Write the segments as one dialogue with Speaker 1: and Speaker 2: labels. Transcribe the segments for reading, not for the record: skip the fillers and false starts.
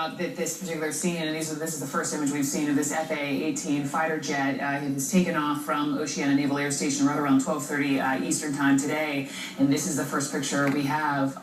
Speaker 1: about this particular scene, and this is the first image we've seen of this F-18 fighter jet. It was taken off from Oceana Naval Air Station right around 12:30 Eastern time today, and this is the first picture we have.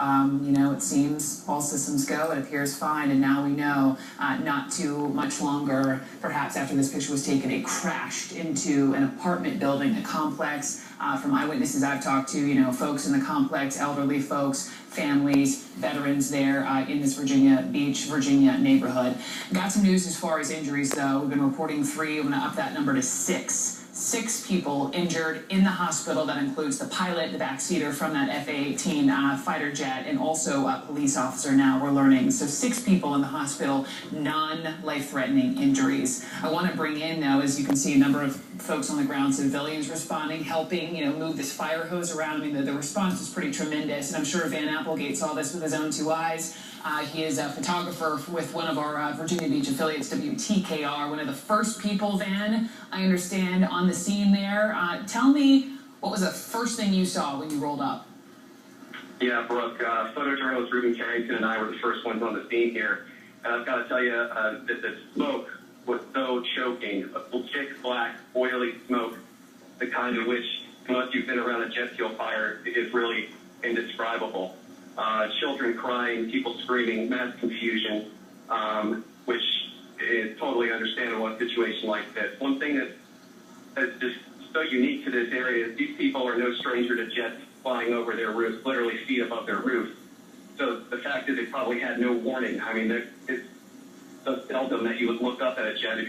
Speaker 1: It seems all systems go. It appears fine, and now we know not too much longer, perhaps after this picture was taken, it crashed into an apartment building, a complex. From eyewitnesses I've talked to, folks in the complex, elderly folks, families, veterans there in this Virginia Beach, Virginia neighborhood. Got some news as far as injuries, though. We've been reporting 3. I'm going to up that number to 6. 6 people injured in the hospital. That includes the pilot, the backseater from that F-18 fighter jet, and also a police officer now, we're learning. So 6 people in the hospital, non-life-threatening injuries. I want to bring in, though, as you can see, a number of folks on the ground, civilians responding, helping, move this fire hose around. I mean, the response was pretty tremendous, and I'm sure Van Applegate saw this with his own 2 eyes. He is a photographer with one of our Virginia Beach affiliates, WTKR, one of the first people, Van, I understand, on the scene there. Tell me, what was the first thing you saw when you rolled up?
Speaker 2: Yeah, Brooke, photojournalist Ruben Carrington and I were the first ones on the scene here. And I've got to tell you that the smoke was so choking, a thick, black, oily smoke, the kind of which, unless you've been around a jet fuel fire, is really indescribable. Children crying, people screaming, mass confusion, which is totally understandable in a situation like this. One thing that's just so unique to this area is these people are no stranger to jets flying over their roofs, literally feet above their roof. So the fact is they probably had no warning. I mean, it's so seldom that you would look up at a jet if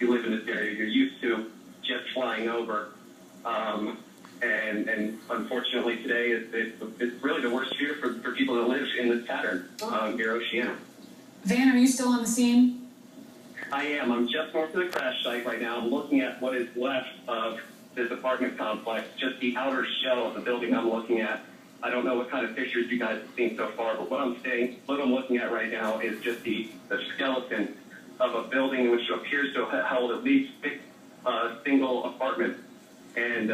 Speaker 2: you live in this area. You're used to jets flying over. And unfortunately today it's really the worst fear for people that live in this pattern near Oceana.
Speaker 1: Van, are you still on the scene?
Speaker 2: I am. I'm just north of the crash site right now. I'm looking at what is left of this apartment complex, just the outer shell of the building I'm looking at. I don't know what kind of pictures you guys have seen so far, but what I'm looking at right now is just the skeleton of a building which appears to have held at least 6 single apartments. And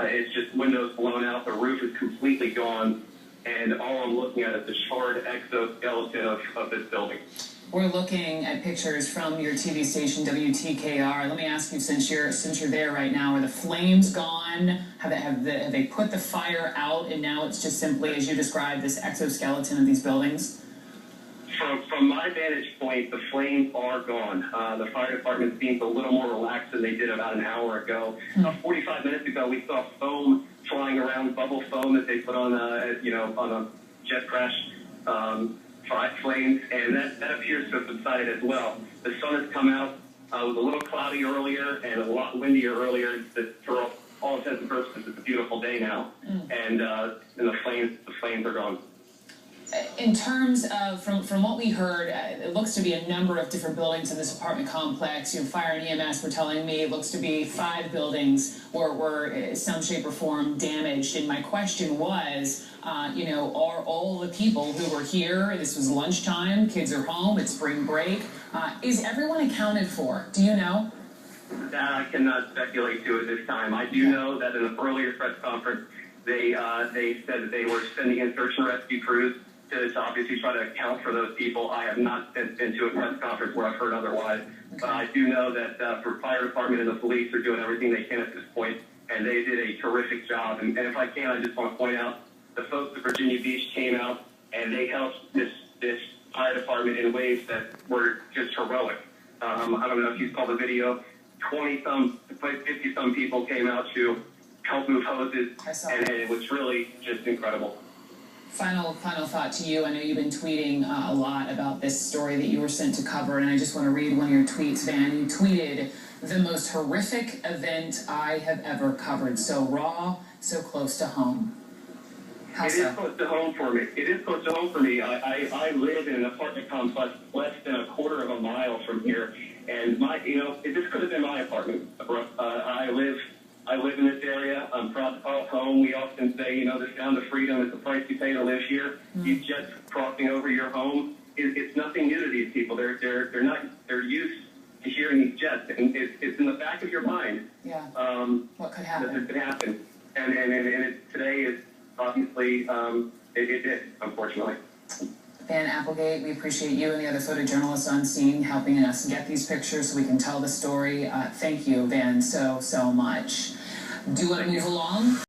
Speaker 2: it's just windows blown out, the roof is completely gone, and all I'm looking at is the charred exoskeleton of this building.
Speaker 1: We're looking at pictures from your TV station, WTKR. Let me ask you, since you're there right now, are the flames gone? Have they put the fire out, and now it's just simply, as you described, this exoskeleton of these buildings?
Speaker 2: From my vantage point, the flames are gone. The fire department seems a little more relaxed than they did about an hour ago. 45 minutes ago, we saw foam flying around, bubble foam that they put on a jet crash, flames, and that appears to have subsided as well. The sun has come out. It was a little cloudy earlier and a lot windier earlier. For all intents and purposes, it's a beautiful day now, and the flames are gone.
Speaker 1: In terms of, from what we heard, it looks to be a number of different buildings in this apartment complex. Fire and EMS were telling me it looks to be 5 buildings were in some shape or form damaged. And my question was, are all the people who were here, this was lunchtime, kids are home, it's spring break, is everyone accounted for? Do you know?
Speaker 2: That I cannot speculate to at this time. I do know that in an earlier press conference, they said that they were sending in search and rescue crews to obviously try to account for those people. I have not been to a press conference where I've heard otherwise. But I do know that for fire department and the police are doing everything they can at this point, and they did a terrific job. And if I can, I just want to point out, the folks at Virginia Beach came out, and they helped this fire department in ways that were just heroic. I don't know if you saw the video. 20-some, 50-some people came out to help move hoses, and it was really just incredible.
Speaker 1: Final thought to you. I know you've been tweeting a lot about this story that you were sent to cover, and I just want to read one of your tweets, Van. You tweeted, "The most horrific event I have ever covered. So raw, so close to home." How so?
Speaker 2: It is close to home for me. It is close to home for me. I live in an apartment complex less than a quarter of a mile from here, and this could have been my apartment. I live in this area. I'm proud to call it home. We often say, the sound of freedom is the price you pay to live here. These jets crossing over your home, it's nothing new to these people. They're used to hearing these jets, and it's in the back of your mind.
Speaker 1: Yeah. What could happen?
Speaker 2: That could happen, and today is obviously it did, unfortunately.
Speaker 1: Van Applegate, we appreciate you and the other photojournalists on scene helping us get these pictures so we can tell the story. Thank you, Van, so much. Do you want to move along?